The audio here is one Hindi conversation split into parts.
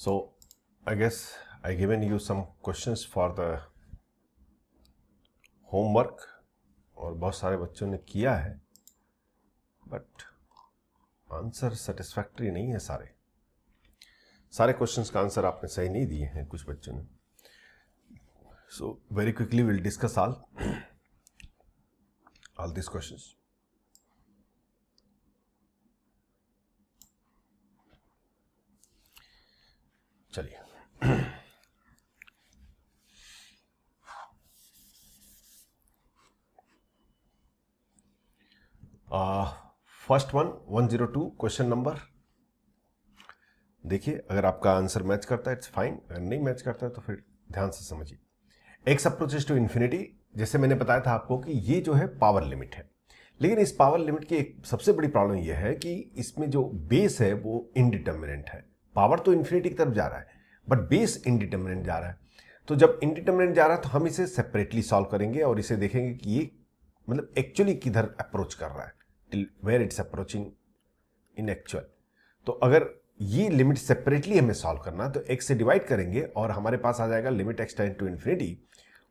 So I guess I given you some questions for the homework और बहुत सारे बच्चों ने किया है, बट आंसर सेटिस्फैक्ट्री नहीं है। सारे क्वेश्चंस का आंसर आपने सही नहीं दिए हैं कुछ बच्चों ने। So very quickly will discuss all this questions. चलिए फर्स्ट 102 क्वेश्चन नंबर देखिए। अगर आपका आंसर मैच करता है इट्स फाइन, अगर नहीं मैच करता है तो फिर ध्यान से समझिए। एक्स अप्रोचेस टू इन्फिनिटी, जैसे मैंने बताया था आपको कि ये जो है पावर लिमिट है, लेकिन इस पावर लिमिट की एक सबसे बड़ी प्रॉब्लम यह है कि इसमें जो बेस है वो इनडिटर्मिनेंट है। पावर तो इन्फिनिटी की तरफ जा रहा है बट बेस इनडिटर्मिनेंट जा रहा है। तो जब इनडिटर्मिनेंट जा रहा है तो हम इसे सेपरेटली सॉल्व करेंगे और इसे देखेंगे कि ये मतलब एक्चुअली किधर अप्रोच कर रहा है, till where it's approaching in actual. तो अगर ये लिमिट सेपरेटली हमें सॉल्व करना है तो x से डिवाइड करेंगे और हमारे पास आ जाएगा limit x tend to infinity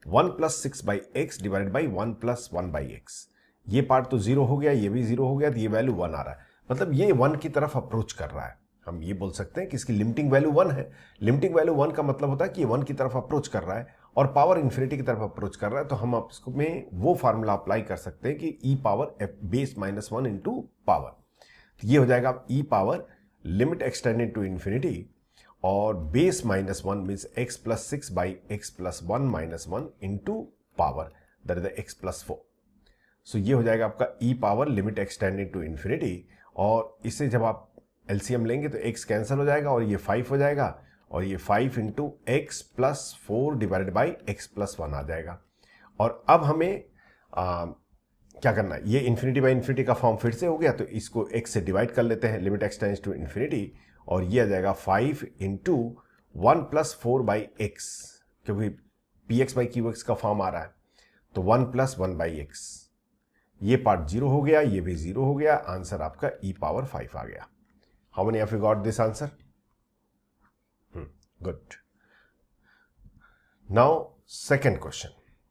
1 + 6/x divided by 1 + 1/x। ये पार्ट तो जीरो हो गया, ये भी जीरो हो गया, तो ये वैल्यू 1 आ रहा है, मतलब ये 1 की तरफ अप्रोच कर रहा है। हम ये बोल सकते हैं कि इसकी लिमिटिंग वैल्यू 1 है। लिमिटिंग वैल्यू 1 का मतलब होता है कि ये 1 की तरफ अप्रोच कर रहा है और पावर इन्फिनिटी की तरफ अप्रोच कर रहा है। तो हम इसमें वो फार्मूला अप्लाई कर सकते हैं कि e power base -1 into power. तो ये हो जाएगा e power limit extended to infinity और base -1 means x + 6/x + 1 - 1 into power, that is x + 4। So ये हो जाएगा आपका e power limit extended to infinity, और इसे जब आप एलसीएम लेंगे तो x कैंसिल हो जाएगा और ये 5 हो जाएगा और ये 5 into x + 4 divided by x + 1 आ जाएगा। और अब हमें क्या करना है, ये इन्फिनिटी बाई इन्फिनिटी का फॉर्म फिर से हो गया, तो इसको x से डिवाइड कर लेते हैं, limit x tends to infinity, और ये आ जाएगा 5 इंटू 1 + 4/x, क्योंकि px/qx का फॉर्म आ रहा है, तो 1 + 1/x। ये पार्ट जीरो हो गया, ये भी जीरो हो गया, आंसर आपका e पावर 5 आ गया। How many of you got this answer? Good. Now second question.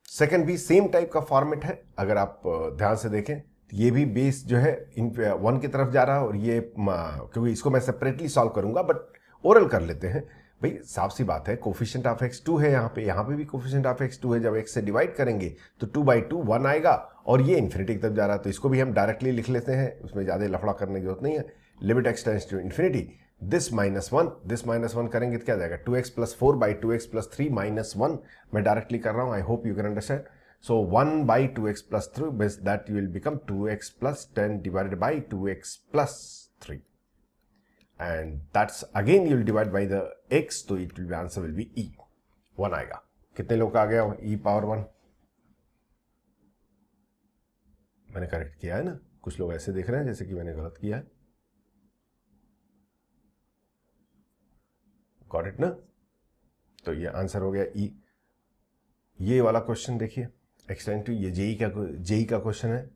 Second भी सेम टाइप का फॉर्मेट है। अगर आप ध्यान से देखें तो ये भी बेस जो है इन 1 की तरफ जा रहा है, और ये क्योंकि इसको मैं सेपरेटली सॉल्व करूंगा बट ओरल कर लेते हैं। भाई साफ सी बात है, कोफिशिएंट ऑफ x 2 है, यहाँ पे भी कोफिशिएंट ऑफ x 2 है। जब x से डिवाइड करेंगे तो 2/2 1 आएगा, और ये इन्फिनिटी की तरफ जा रहा है, तो इसको भी हम डायरेक्टली लिख लेते हैं, उसमें ज़्यादा लफड़ा करने की जरूरत नहीं है। Limit x tends to infinity, this -1 करेंगे तो क्या जाएगा, 2x + 4/2x + 3 - 1। मैं डायरेक्टली कर रहा हूँ, आई hope you can understand. So 1/2x + 3, that will become 2x + 10 divided by 2x + 3, and that's again you will divide by the x, so it will be answer will be e 1 आएगा। कितने लोग का आ गया e पावर 1? मैंने करेक्ट किया है ना? कुछ लोग ऐसे देख रहे हैं जैसे कि मैंने गलत किया है। गॉट इट ना? तो ये आंसर हो गया e। ये वाला क्वेश्चन देखिए, एक्सटेंड टू, ये जेई का क्वेश्चन है,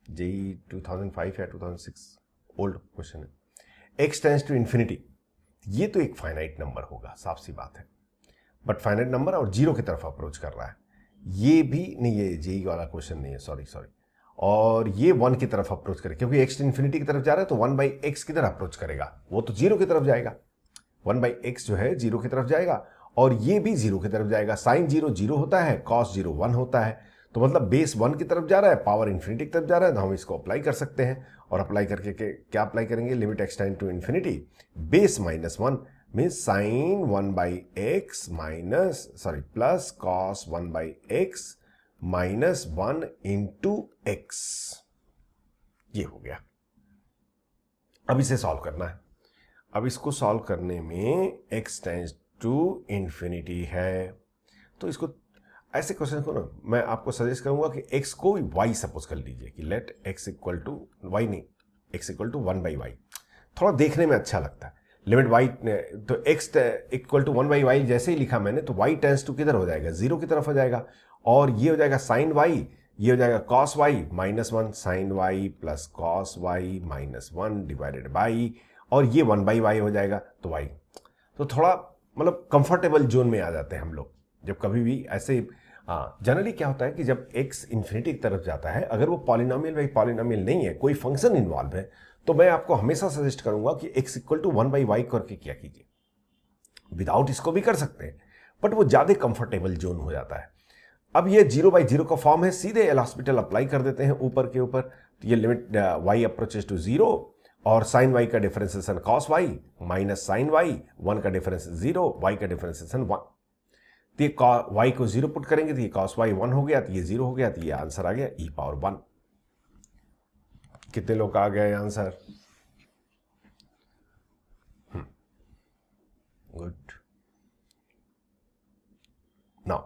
जेई 2005 या 2006 ओल्ड क्वेश्चन है। x टेंड्स टू इन्फिनिटी, ये तो एक फाइनाइट नंबर होगा, साफ सी बात है, बट फाइनाइट नंबर और जीरो की तरफ अप्रोच कर रहा है। ये भी नहीं, ये जेई वाला क्वेश्चन नहीं है, सॉरी। और ये 1 की तरफ अप्रोच करे, क्योंकि x इन्फिनिटी की तरफ जा रहा है तो 1/x किधर अप्रोच करेगा, वो तो जीरो की तरफ जाएगा। 1/x जो है जीरो की तरफ जाएगा, और ये भी जीरो की तरफ जाएगा। साइन 0 0 होता है, कॉस 0 1 होता है, तो मतलब बेस 1 की तरफ जा रहा है, पावर इन्फिनिटी की तरफ जा रहा है, तो हम इसको अप्लाई कर सकते हैं। और अप्लाई करके क्या अप्लाई करेंगे, limit x tend to infinity, base -1 means sine 1/x plus cos 1/x -1 into x। ये हो गया। अब इसे सॉल्व करना है। अब इसको सॉल्व करने में x टेंड्स टू इन्फिनिटी है, तो इसको ऐसे क्वेश्चन को ना मैं आपको सजेस्ट करूंगा कि x को y सपोज कर लीजिए, कि लेट x = y, नहीं, x = 1/y, थोड़ा देखने में अच्छा लगता है। लिमिट y, तो x = 1/y जैसे ही लिखा मैंने, तो y टेंड्स टू किधर हो जाएगा, जीरो की तरफ हो जाएगा, और ये हो जाएगा साइन y, ये हो जाएगा cos y -1, sine y plus cos y -1 divided by, और ये 1/y हो जाएगा, तो y। तो थोड़ा मतलब कंफर्टेबल जोन में आ जाते हैं हम लोग जब कभी भी ऐसे। जनरली क्या होता है कि जब x इन्फिनिटी की तरफ जाता है, अगर वो पॉलिनोमियल बाई पॉलिनोमियल नहीं है, कोई फंक्शन इन्वॉल्व है, तो मैं आपको हमेशा सजेस्ट करूंगा कि x इक्वल टू 1/y करके क्या कीजिए। विदाउट इसको भी कर सकते हैं, बट वो ज्यादा कंफर्टेबल जोन हो जाता है। अब ये 0/0 का फॉर्म है, सीधे एल हॉस्पिटल अप्लाई कर देते हैं ऊपर के ऊपर। तो ये लिमिट y अप्रोचेस टू 0 और साइन y का differentiation cos y minus sine y, 1 का डिफरेंस 0, y का डिफरेंशिएशन 1। तो ये y को 0 पुट करेंगे तो ये कॉस y 1 हो गया, तो ये 0 हो गया, तो ये आंसर आ गया e⁻1। कितने लोग का आ गया ये answer? Good. Now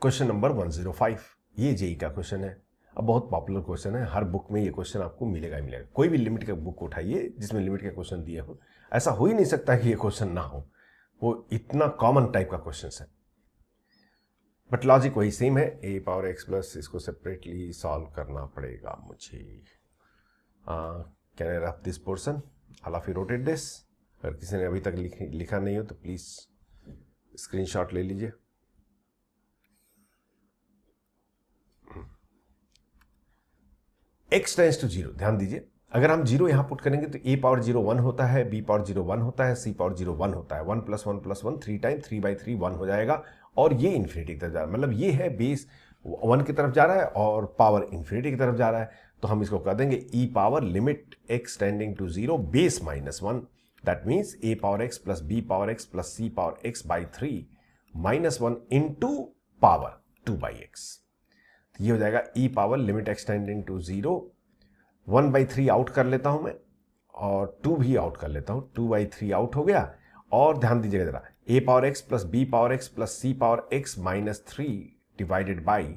question number 105, ये जेई का क्वेश्चन है। अब बहुत पॉपुलर क्वेश्चन है, हर बुक में ये क्वेश्चन आपको मिलेगा ही मिलेगा। कोई भी लिमिट का बुक उठाइए जिसमें लिमिट के क्वेश्चन दिए हो, ऐसा हो ही नहीं सकता कि ये क्वेश्चन ना हो, वो इतना कॉमन टाइप का क्वेश्चन है। बट लॉजिक वही सेम है, a⁻x प्लस, इसको सेपरेटली सॉल्व करना पड़ेगा मुझे। Can I rough this portion? All of you wrote it this? अगर किसी ने अभी तक लिखा नहीं हो तो प्लीज स्क्रीनशॉट ले लीजिए। x टेंड्स टू 0, ध्यान दीजिए, अगर हम 0 यहां पुट करेंगे तो a⁻0 1 होता है, b⁻0 1 होता है, c⁻0 1 होता है। 1 + 1 + 1 3 टाइम 3/3 1 हो जाएगा, और ये इन्फिनिटी की तरफ जा रहा है, मतलब ये है बेस 1 की तरफ जा रहा है और पावर इन्फिनिटी की तरफ जा रहा है। तो हम इसको कह देंगे e power limit x tending to 0 base -1, that means a⁻x plus b⁻x plus c⁻x/3 -1 into power 2/x। ये हो जाएगा e power limit x tending to 0, 1/3 out कर लेता हूं मैं और 2 भी आउट कर लेता हूं, 2/3 आउट हो गया। और ध्यान दीजिएगा जरा, a⁻x plus b⁻x plus c⁻x -3 divided by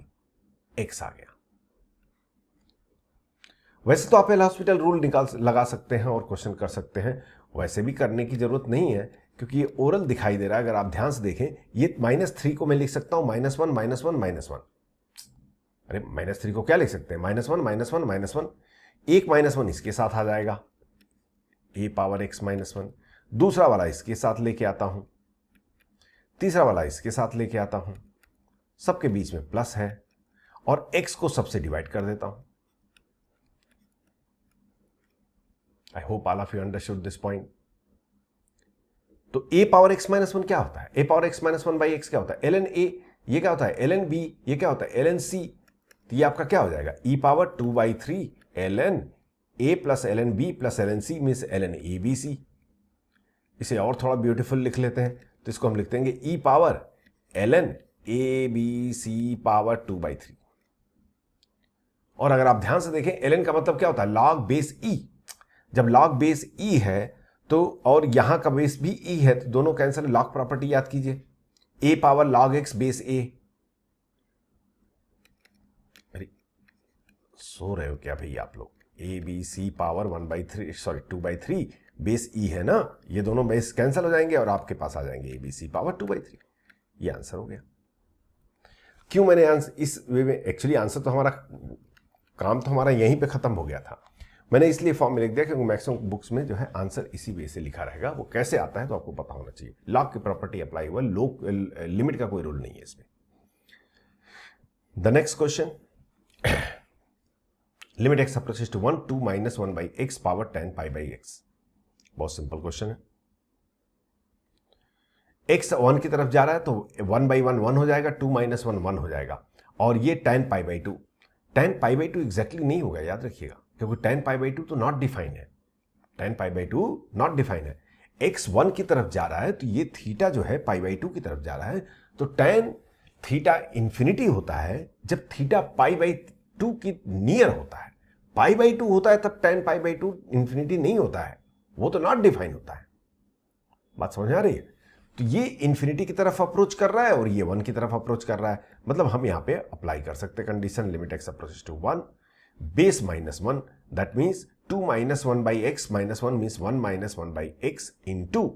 x आ गया। वैसे तो आप एल हॉस्पिटल रूल लगा सकते हैं और क्वेश्चन कर सकते हैं, वैसे भी करने की जरूरत नहीं है क्योंकि ये ओरल दिखाई दे रहा है। अगर आप ध्यान से देखें, ये -3 को मैं लिख सकता हूं -1 -1 -1। अरे -3 को क्या लिख सकते हैं? -1 -1 -1, एक -1 इसके साथ आ जाएगा, a⁻x -1। दूसरा वाला इसके साथ लेके आता हूं, तीसरा वाला इसके साथ लेके आता हूं, सबके बीच में प्लस है, और x को सबसे डिवाइड कर देता हूं। I hope all of you understood this point. तो a⁻x -1 क्या होता है? a⁻x -1/x क्या होता है? ln a, ये क्या होता है? ln b, ये क्या होता है? ln c। तो ये आपका क्या हो जाएगा? e⁻2/3 ln a plus ln b plus ln c means ln abc। इसे और थोड़ा ब्यूटीफुल लिख लेते हैं, तो इसको हम लिख देंगे e power ln abc power 2/3। और अगर आप ध्यान से देखें, ln का मतलब क्या होता है? log base e। जब log बेस e है तो, और यहां का बेस भी e है, तो दोनों कैंसिल, log प्रॉपर्टी याद कीजिए, a power log x base a। अरे सो रहे हो क्या भैया आप लोग? a b c power 1/3 sorry 2/3 base e है ना, ये दोनों बेस कैंसिल हो जाएंगे और आपके पास आ जाएंगे a b c पावर 2/3। ये आंसर हो गया। क्यों मैंने आंसर इस वे में, एक्चुअली आंसर तो हमारा काम तो हमारा यहीं पे खत्म हो गया था, मैंने इसलिए फॉर्म में लिख दिया क्योंकि मैक्सिमम बुक्स में जो है आंसर इसी वे से लिखा रहेगा। वो कैसे आता है तो आपको पता होना चाहिए। लॉग की प्रॉपर्टी अप्लाई हुआ, लिमिट का कोई रूल नहीं है इसमें। The next question, limit x approaches to 1 2 - 1/x power 10π/x। बहुत सिंपल क्वेश्चन है। x 1 की तरफ जा रहा है तो 1/1 1 हो जाएगा, 2 - 1 1 हो जाएगा, और ये 10π/2। 10π/2 एग्जैक्टली नहीं होगा, याद रखिएगा, क्योंकि 10π/2 तो नॉट डिफाइन है। 10π/2 नॉट डिफाइन है। x 1 की तरफ जा रहा है तो ये थीटा जो है π/2 की तरफ जा रहा है, तो tan थीटा इंफिनिटी होता है जब थीटा π/2 की नियर होता है। π/2 होता है तब tan π/2 इंफिनिटी नहीं होता है, वो तो नॉट डिफाइन होता है। बात समझ आ रही है? तो ये इंफिनिटी की तरफ अप्रोच कर रहा है और ये 1 की तरफ अप्रोच कर रहा है, मतलब हम यहां पे अप्लाई कर सकते हैं condition, limit x approaches to 1 base -1, that means 2 - 1/x -1 means 1 - 1/x into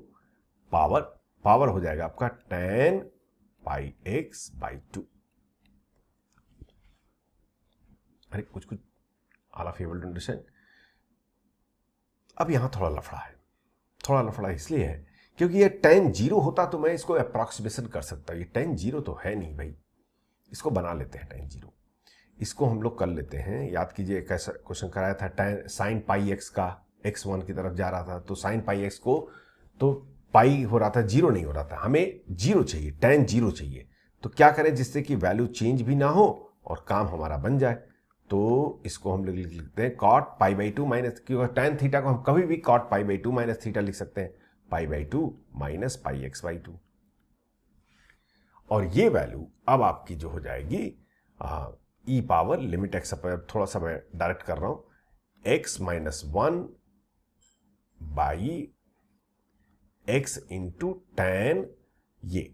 power, power हो जाएगा आपका tan πx/2। अरे कुछ all of you will understand. अब यहां थोड़ा लफड़ा है। थोड़ा लफड़ा इसलिए है क्योंकि ये tan 0 होता तो मैं इसको अप्रॉक्सीमेशन कर सकता, ये tan 0 तो है नहीं भाई। इसको बना लेते हैं tan 0, इसको हम लोग कर लेते हैं। याद कीजिए एक ऐसा क्वेश्चन कराया था sin पाई x का, x 1 की तरफ जा रहा था, तो sin पाई x को तो पाई हो रहा था, 0 नहीं हो रहा था, हमें 0 चाहिए, tan 0 चाहिए। तो क्या करें जिससे कि वैल्यू चेंज भी ना हो और काम हमारा बन जाए। तो इसको हम लोग लिख लेते हैं cot पाई बाई 2 माइनस, क्योंकि tan थीटा को हम कभी भी cot pi by 2 minus theta लिख सकते हैं, पाई by 2 minus pi x by 2। और ये वैल्यू अब आपकी जो हो जाएगी ई पावर लिमिट एक्स, थोड़ा सा मैं डायरेक्ट कर रहा हूं, x minus 1 by x into tan, ये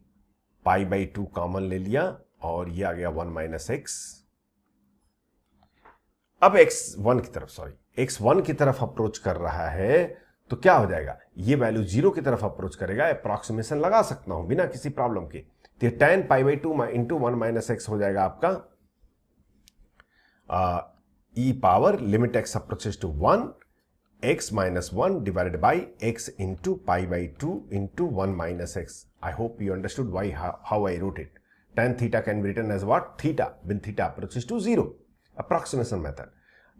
पाई बाई 2 कॉमन ले लिया और ये आ गया 1 माइनस एक्स। अब x1 की तरफ, x1 की तरफ अप्रोच कर रहा है तो क्या हो जाएगा, ये वैल्यू 0 की तरफ अप्रोच करेगा, अप्रॉक्सीमेशन लगा सकता हूं बिना किसी प्रॉब्लम के। तो tan pi by 2 into 1 minus x हो जाएगा आपका e power limit x approaches to 1 x minus 1 divided by x into pi by 2 into 1 minus x. I hope you understood why how I wrote it. tan theta can be written as what, theta with theta approaches to 0, approximation method.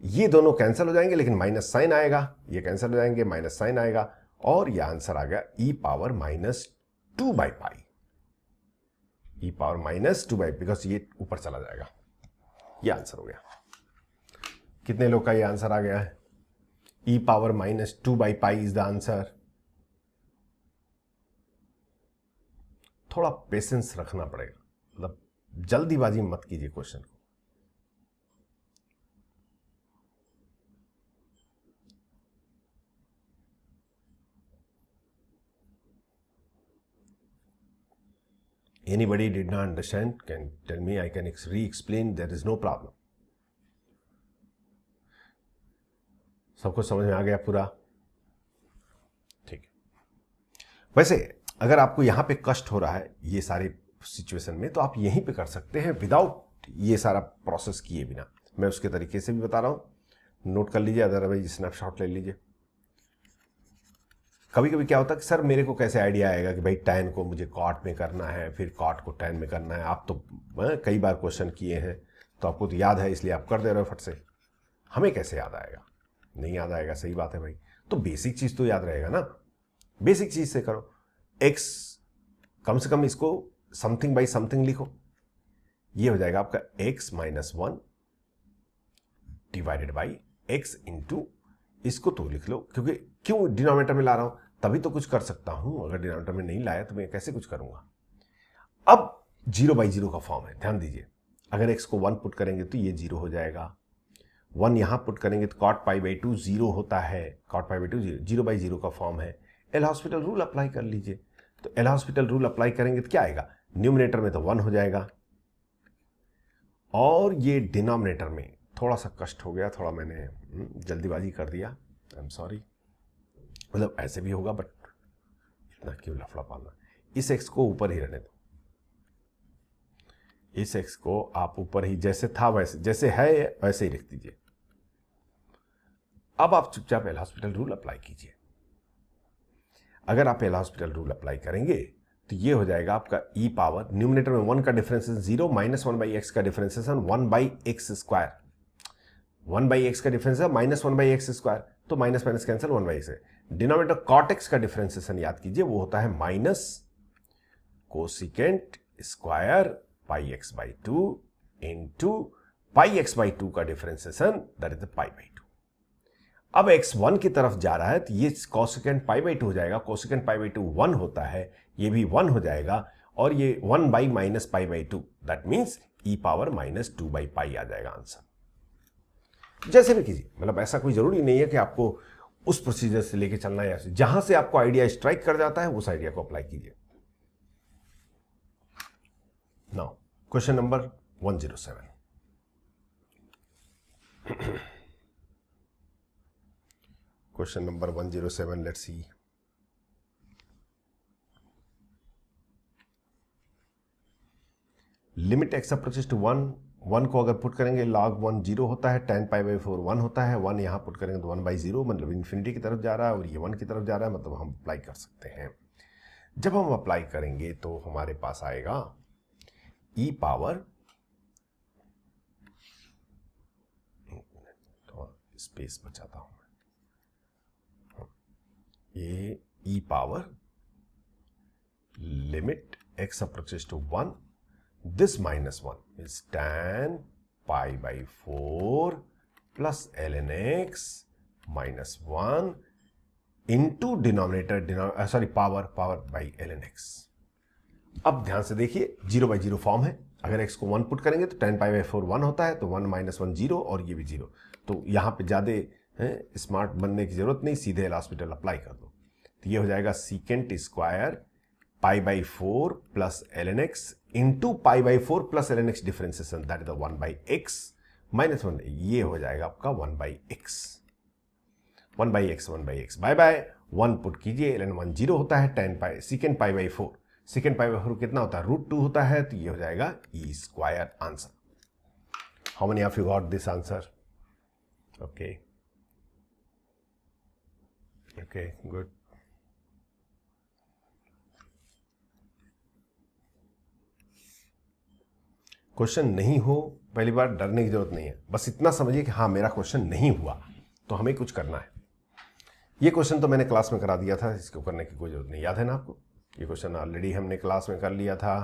ये दोनों कैंसिल हो जाएंगे लेकिन माइनस साइन आएगा, ये कैंसिल हो जाएंगे, माइनस साइन आएगा, और ये आंसर आ गया e power minus 2 by pi, e power minus 2 by, because ये ऊपर चला जाएगा। ये आंसर हो गया। कितने लोग का ये आंसर आ गया है? E power minus 2 by pi is the answer. थोड़ा पेशेंस रखना पड़ेगा, मतलब जल्दीबाजी मत कीजिए क्वेश्चन को। Anybody did not understand can tell me, I can re-explain, there is no problem. सबको समझ में आ गया पूरा? ठीक है। वैसे अगर आपको यहां पे कष्ट हो रहा है ये सारे सिचुएशन में, तो आप यहीं पे कर सकते हैं विदाउट ये सारा प्रोसेस किए बिना। मैं उसके तरीके से भी बता रहा हूं, नोट कर लीजिए, अदरवाइज स्नैपशॉट ले लीजिए। कभी कभी क्या होता है कि सर मेरे को कैसे आइडिया आएगा कि भाई tan को मुझे cot में करना है, फिर cot को tan में करना है। आप तो कई बार क्वेश्चन किए हैं तो आपको तो याद है, इसलिए आप कर दे रहे हो फट से। हमें कैसे याद आएगा? नहीं याद आएगा, सही बात है भाई। तो बेसिक चीज तो याद रहेगा ना, बेसिक चीज से करो। x कम से कम इसको समथिंग बाई समथिंग लिखो, ये हो जाएगा आपका x minus 1 divided by x into, इसको तो लिख लो, क्योंकि क्यों डिनोमिनेटर में ला रहा हूं, तभी तो कुछ कर सकता हूं। अगर डिनोमिनेटर में नहीं लाया तो मैं कैसे कुछ करूंगा। अब 0 बाई 0 का फॉर्म है, ध्यान दीजिए। अगर x को 1 पुट करेंगे तो ये 0 हो जाएगा, 1 यहां पुट करेंगे तो cot पाई बाई 2 0 होता है, cot पाई बाई 2 0 बाई 0 का फॉर्म है। एल हॉस्पिटल रूल अप्लाई कर लीजिए, तो एल हॉस्पिटल रूल अप्लाई करेंगे तो क्या आएगा, न्यूमिनेटर में तो 1 हो जाएगा, और ये डिनोमिनेटर में थोड़ा सा कष्ट हो गया, थोड़ा मैंने जल्दीबाजी कर दिया, आई एम सॉरी। मतलब ऐसे भी होगा, बट इतना क्यों लफड़ा पालना। इस x को ऊपर ही रहने दो, इस x को आप ऊपर ही जैसे था वैसे, जैसे है वैसे ही रख दीजिए। अब आप चुपचाप एल हॉस्पिटल रूल अप्लाई कीजिए। अगर आप एल हॉस्पिटल रूल अप्लाई करेंगे तो ये हो जाएगा आपका ई पावर, न्यूमिनेटर में 1 का डिफरेंशिएशन 0, माइनस 1 बाई एक्स का differentiation 1 by x square, 1 by x का differentiation minus 1 by x square, तो minus minus cancel, 1 by x है। डिनोमिनेटर cot x का डिफरेंशिएशन याद कीजिए, वो होता है minus cosecant square pi x by 2 into pi x by 2 का differentiation, that is the pi by 2। अब x1 की तरफ जा रहा है तो ये कोसिकेंट पाई बाई 2 हो जाएगा, कोसिकेंट पाई बाई 2 1 होता है, ये भी 1 हो जाएगा, और ये 1 by minus pi by 2, that means e power minus 2 by pi आ जाएगा आंसर। जैसे भी कीजिए, मतलब ऐसा कोई जरूरी नहीं है कि आपको उस प्रोसीजर से लेके चलना है, या जहां से आपको आइडिया स्ट्राइक कर जाता है उस आइडिया को अप्लाई कीजिए। Now question number 107। Question number 107, let's see. Limit x approaches to 1 को अगर पुट करेंगे log 1 0 होता है, tan पाई बाई 4 1 होता है, 1 यहां पुट करेंगे तो 1 बाई 0, मतलब इन्फिनिटी की तरफ जा रहा है, और ये 1 की तरफ जा रहा है, मतलब हम अप्लाई कर सकते हैं। जब हम अप्लाई करेंगे तो हमारे पास आएगा ई पावर, तो स्पेस बचाता हूं मैं, ये e power limit x approaches to 1, this minus 1 is tan pi by 4 plus ln x minus 1 into denominator power by ln x। अब ध्यान से देखिए 0 by 0 फॉर्म है, अगर x को 1 पुट करेंगे तो tan pi by 4 1 होता है, तो 1 minus 1 0 और ये भी 0, तो यहां पे ज्यादा स्मार्ट बनने की जरूरत नहीं, सीधे एल हॉस्पिटल अप्लाई कर दो। तो ये हो जाएगा secant square pi by 4 plus ln x into pi by 4 plus ln x differentiation, that is 1 by x minus 1, ये हो जाएगा आपका 1 by x, 1 by x, 1 by x, by by 1 put कीजिए, ln 1 0 होता है, tan pi secant pi by 4, secant pi by 4 कितना होता है, √2 होता है, तो ये हो जाएगा e square answer. How many of you got this answer? Okay okay, good. Question नहीं हो, पहली बार डरने की जरूरत नहीं है, बस इतना समझिए कि हाँ मेरा क्वेश्चन नहीं हुआ तो हमें कुछ करना है। ये क्वेश्चन तो मैंने क्लास में करा दिया था, इसको करने की कोई जरूरत नहीं, याद है ना आपको? ये क्वेश्चन ऑलरेडी हमने क्लास में कर लिया था।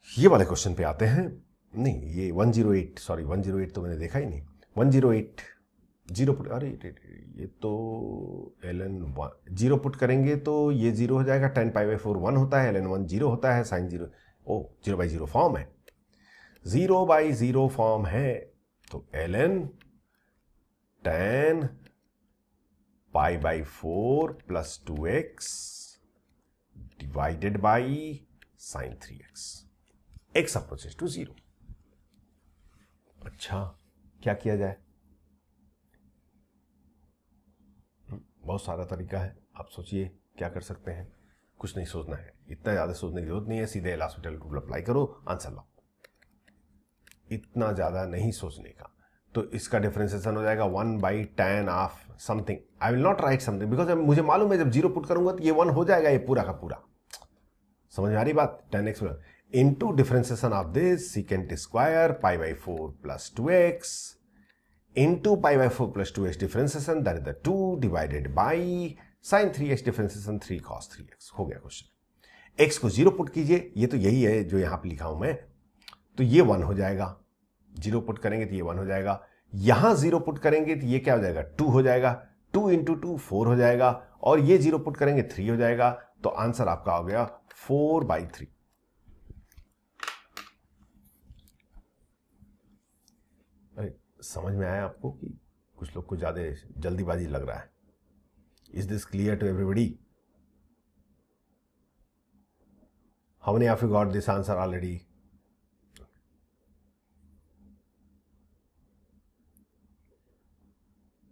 ये वाले क्वेश्चन पे आते हैं, नहीं ये 108, सॉरी 108 तो मैंने देखा ही नहीं, 108 जीरो पुट, अरे ये तो ln 1 जीरो पुट करेंगे तो ये 0 हो जाएगा, tan पाई बाई 4 1 होता है, ln 1 0 होता है, साइन 0, ओ 0 बाई 0 फॉर्म है, 0 बाई 0 फॉर्म है, तो ln tan pi by 4 plus 2x divided by sine 3x, x approaches to 0। अच्छा क्या किया जाए? बहुत सारा तरीका है, आप सोचिए क्या कर सकते हैं। कुछ नहीं सोचना है, इतना ज्यादा सोचने की जरूरत नहीं है, सीधे एल हॉस्पिटल रूल अप्लाई करो, आंसर लाओ, इतना ज्यादा नहीं सोचने का। तो इसका डिफरेंशिएशन हो जाएगा 1 by tan of something, I will not right something because मुझे मालूम है जब 0 पुट करूंगा तो ये 1 हो जाएगा, ये पूरा का पूरा, समझ में आ रही बात? tan x into differentiation of this secant square pi by 4 plus 2x into pi by 4 plus 2x differentiation, that is the 2 divided by sine 3x differentiation 3 cos 3x। हो गया क्वेश्चन। x को 0 पुट कीजिए, ये तो यही है जो यहां पे लिखा हूं मैं, तो ये 1 हो जाएगा, 0 पुट करेंगे तो ये 1 हो जाएगा, यहां 0 पुट करेंगे तो ये क्या हो जाएगा, 2 हो जाएगा, 2 इंटू 2 4 हो जाएगा, और ये 0 पुट करेंगे 3 हो जाएगा, तो आंसर आपका हो गया 4 बाई 3। समझ में आया आपको कि कुछ लोग को ज्यादा जल्दीबाजी लग रहा है? Is this clear to everybody? How many of you got this answer already?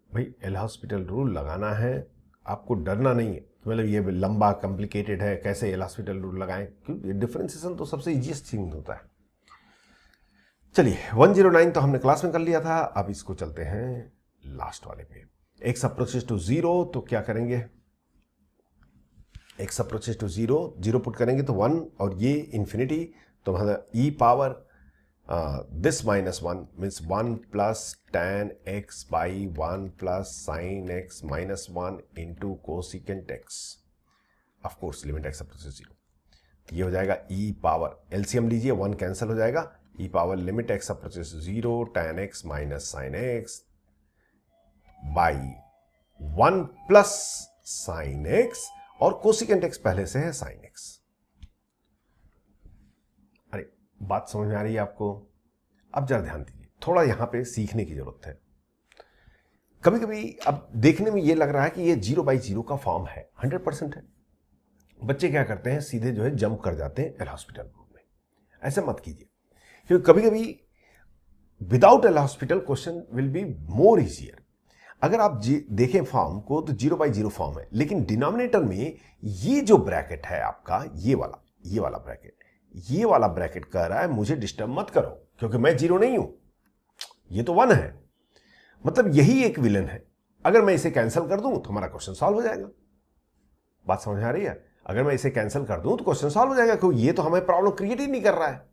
भाई एल हॉस्पिटल रूल लगाना है, आपको डरना नहीं है, मतलब ये लंबा कॉम्प्लिकेटेड है, कैसे एल हॉस्पिटल रूल लगाएं, क्योंकि डिफरेंशिएशन तो सबसे इजीएस्ट थिंग होता है। चलिए 109 तो हमने क्लास में कर लिया था, अब इसको चलते हैं लास्ट वाले पे। x अप्रोचेस टू 0, तो क्या करेंगे, x अप्रोचेस टू 0, 0 पुट करेंगे तो 1 और ये इंफिनिटी, तो मतलब e power this minus 1 means 1 plus tan x by 1 plus sine x minus 1 into cosecant x, of course limit x approaches 0। ये हो जाएगा e पावर, एलसीएम लीजिए, 1 कैंसिल हो जाएगा, e power limit x approaches 0 tan x minus sine x by 1 plus sine x, और कोसिकेंट x पहले से है साइन x। अरे बात समझ में आ रही है आपको? अब जरा ध्यान दीजिए, थोड़ा यहां पे सीखने की जरूरत है। कभी कभी अब देखने में ये लग रहा है कि ये 0 बाई 0 का फॉर्म है, 100% है, बच्चे क्या करते हैं सीधे जो है जंप कर जाते हैं एल हॉस्पिटल रूल में। ऐसा मत कीजिए, क्योंकि कभी कभी without L hospital question will be more easier. अगर आप देखें फॉर्म को तो 0 बाई 0 फॉर्म है, लेकिन डिनोमिनेटर में ये जो ब्रैकेट है आपका, ये वाला ब्रैकेट, ये वाला ब्रैकेट कह रहा है मुझे डिस्टर्ब मत करो क्योंकि मैं 0 नहीं हूं, ये तो 1 है, मतलब यही एक विलन है। अगर मैं इसे कैंसिल कर दूं तो हमारा क्वेश्चन सॉल्व हो जाएगा। बात समझ आ रही है? अगर मैं इसे कैंसिल कर दूं तो क्वेश्चन सॉल्व हो जाएगा, क्योंकि ये तो हमें प्रॉब्लम क्रिएट ही नहीं कर रहा है।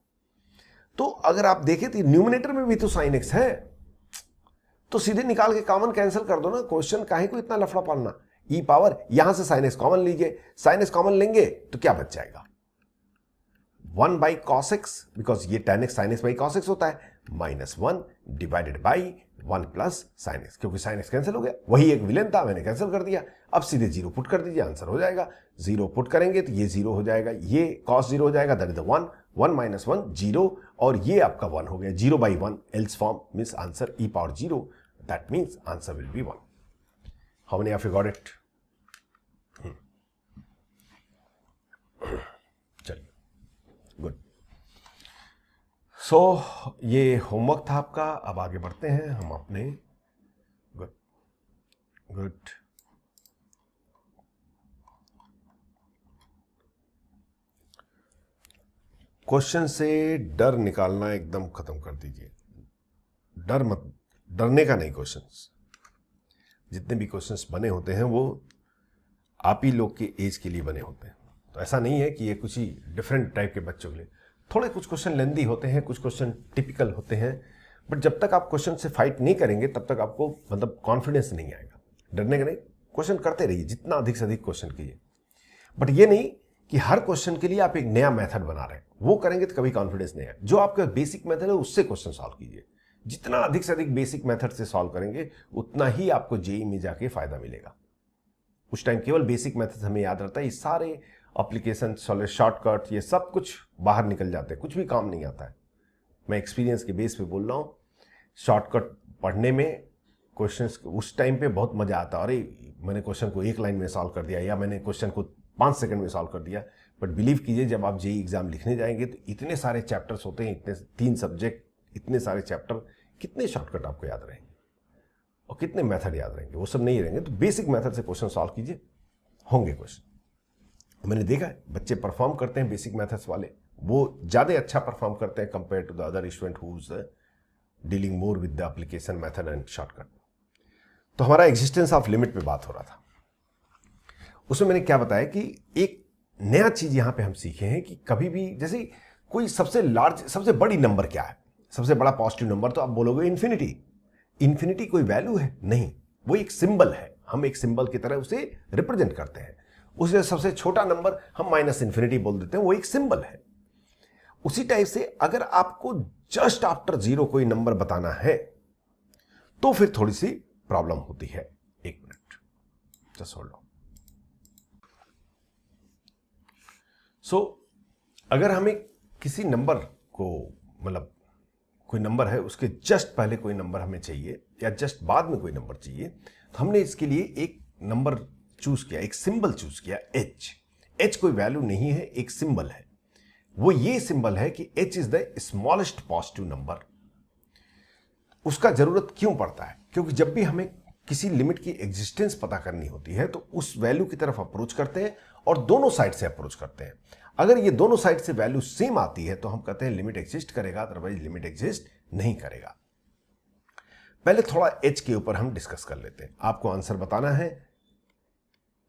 तो अगर आप देखें तो न्यूमिनेटर में भी तो साइन एक्स है, तो सीधे निकाल के कॉमन कैंसिल कर दो ना, क्वेश्चन काहे को इतना लफड़ा पालना। ई पावर, यहां से साइन एक्स कॉमन लीजिए, साइन एक्स कॉमन लेंगे तो क्या बच जाएगा, 1 बाई कॉस एक्स, बिकॉज ये tan x sine x by cos x होता है, -1 divided by 1 plus sine x, क्योंकि साइन एक्स कैंसिल हो गया, वही एक विलेन था, मैंने कैंसिल कर दिया। अब सीधे 0 पुट कर दीजिए, आंसर हो जाएगा। 0 पुट करेंगे तो ये 0 हो जाएगा, ये कॉस 0 हो जाएगा, दैट इज द 1, 1 माइनस 1 0, और ये आपका 1 हो गया। 0 by 1 else form means answer E power 0, that means answer will be 1। How many of you got it? चलिए, गुड। सो ये होमवर्क था आपका। अब आगे बढ़ते हैं हम अपने, गुड गुड, क्वेश्चन से डर निकालना एकदम खत्म कर दीजिए। डर मत, डरने का नहीं। क्वेश्चंस जितने भी क्वेश्चंस बने होते हैं वो आप ही लोग के एज के लिए बने होते हैं, तो ऐसा नहीं है कि ये कुछ ही डिफरेंट टाइप के बच्चों के लिए। थोड़े कुछ क्वेश्चन लेंदी होते हैं, कुछ क्वेश्चन टिपिकल होते हैं, बट जब तक आप क्वेश्चन से फाइट नहीं करेंगे तब तक आपको मतलब कॉन्फिडेंस नहीं आएगा। डरने का नहीं, क्वेश्चन करते रहिए, जितना अधिक से अधिक क्वेश्चन कीजिए, बट ये नहीं कि हर क्वेश्चन के लिए आप एक नया मेथड बना रहे हैं, वो करेंगे तो कभी कॉन्फिडेंस नहीं आएगा। जो आपका बेसिक मेथड है उससे क्वेश्चन सॉल्व कीजिए। जितना अधिक से अधिक बेसिक मेथड से सॉल्व करेंगे उतना ही आपको जेईई में जाके फायदा मिलेगा। उस टाइम केवल बेसिक मेथड हमें याद रहता है, ये सारे एप्लीकेशन, शॉर्टकट, ये सब कुछ बाहर निकल जाते हैं, कुछ भी काम नहीं आता है। मैं एक्सपीरियंस के बेस पे बोल रहा हूँ। शॉर्टकट पढ़ने में क्वेश्चंस उस टाइम पे बहुत मजा आता है, अरे मैंने क्वेश्चन को 1 लाइन में सॉल्व कर दिया, या मैंने क्वेश्चन को 5 सेकंड में सॉल्व कर दिया। बट बिलीव कीजिए, जब आप जेईई एग्जाम लिखने जाएंगे तो इतने सारे चैप्टर्स होते हैं, इतने 3 सब्जेक्ट, इतने सारे चैप्टर, कितने शॉर्टकट आपको याद रहेंगे और कितने मेथड याद रहेंगे, वो सब नहीं रहेंगे। तो बेसिक मेथड से क्वेश्चन सॉल्व कीजिए, होंगे क्वेश्चन। मैंने देखा है बच्चे परफॉर्म करते हैं बेसिक मेथड्स वाले, वो ज़्यादा अच्छा परफॉर्म करते हैं compare to the other student who is dealing more with the application method and shortcut. तो हमारा एग्जिस्टेंस ऑफ लिमिट पे बात हो रहा था। उसमें मैंने क्या बताया कि एक नया चीज यहां पे हम सीखे हैं कि कभी भी, जैसे कोई सबसे लार्ज, सबसे बड़ी नंबर क्या है, सबसे बड़ा पॉजिटिव नंबर, तो आप बोलोगे इन्फिनिटी। इन्फिनिटी कोई वैल्यू है? नहीं, वो एक सिंबल है, हम एक सिंबल की तरह उसे रिप्रेजेंट करते हैं। उसे सबसे छोटा नंबर हम माइनस इन्फिनिटी बोल देते हैं, वो एक सिंबल है। उसी टाइप से अगर आपको जस्ट आफ्टर 0 कोई नंबर बताना है तो फिर थोड़ी सी प्रॉब्लम होती है। 1 मिनट, जस्ट होल्ड ऑन। सो अगर हमें किसी नंबर को, मतलब कोई नंबर है उसके जस्ट पहले कोई नंबर हमें चाहिए या जस्ट बाद में कोई नंबर चाहिए, तो हमने इसके लिए एक नंबर चूज किया, एक सिंबल चूज किया, एच। एच कोई वैल्यू नहीं है, एक सिंबल है। वो ये सिंबल है कि H is the smallest positive number. उसका जरूरत क्यों पड़ता है? क्योंकि जब भी हमें किसी लिमिट की एग्जिस्टेंस पता करनी होती है तो उस वैल्यू की तरफ अप्रोच करते हैं और दोनों साइड से अप्रोच करते हैं। अगर ये दोनों साइड से वैल्यू सेम आती है तो हम कहते हैं लिमिट एग्जिस्ट करेगा, अदरवाइज लिमिट एग्जिस्ट नहीं करेगा। पहले थोड़ा एच के ऊपर हम डिस्कस कर लेते हैं। आपको आंसर बताना है।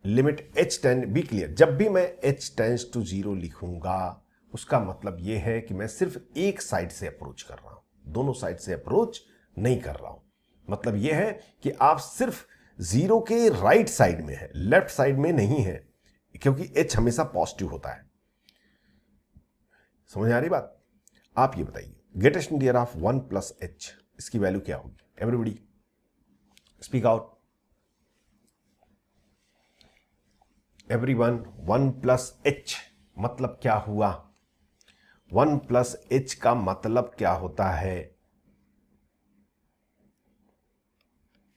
Limit H tend, be clear, जब भी मैं एच टेंड्स टू 0 लिखूंगा उसका मतलब यह है कि मैं सिर्फ एक साइड से अप्रोच कर रहा हूं, दोनों साइड से अप्रोच नहीं कर रहा हूं। मतलब यह है कि आप सिर्फ 0 के राइट साइड में है, लेफ्ट साइड में नहीं है, क्योंकि एच हमेशा पॉजिटिव होता है। समझ आ रही बात? आप ये बताइए, greatest integer of 1 plus H, इसकी वैल्यू क्या होगी? Everybody speak out. Everyone, 1 plus H मतलब क्या हुआ? 1 प्लस एच का मतलब क्या होता है?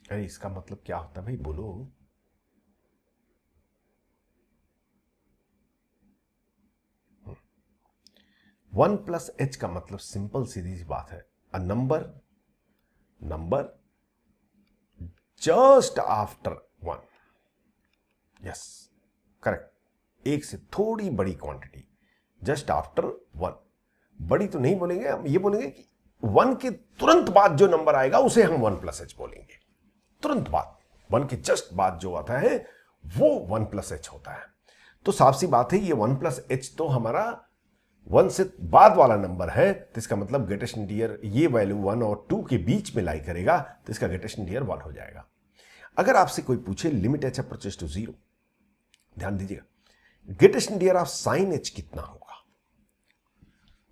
अरे इसका मतलब क्या होता है भाई, बोलो। वन प्लस एच का मतलब सिंपल सीधी सी बात है, अ number just after 1। Yes, correct. एक से थोड़ी बड़ी क्वांटिटी, जस्ट आफ्टर 1। बड़ी तो नहीं बोलेंगे हम, ये बोलेंगे कि 1 के तुरंत बाद जो नंबर आएगा उसे हम 1 प्लस एच बोलेंगे। तुरंत बाद, 1 के जस्ट बाद जो आता है वो 1 प्लस एच होता है। तो साफ सी बात है ये 1 प्लस एच तो हमारा 1 से बाद वाला नंबर है, तो इसका मतलब ग्रेटेस्ट इंटीजर ये वैल्यू 1 और 2 के बीच में लाई करेगा, तो इसका ग्रेटेस्ट इंटीजर 1 हो जाएगा। अगर आपसे कोई पूछे लिमिट एच अप्रोचेस टू 0, ध्यान दीजिएगा, greatest integer of sine H कितना होगा?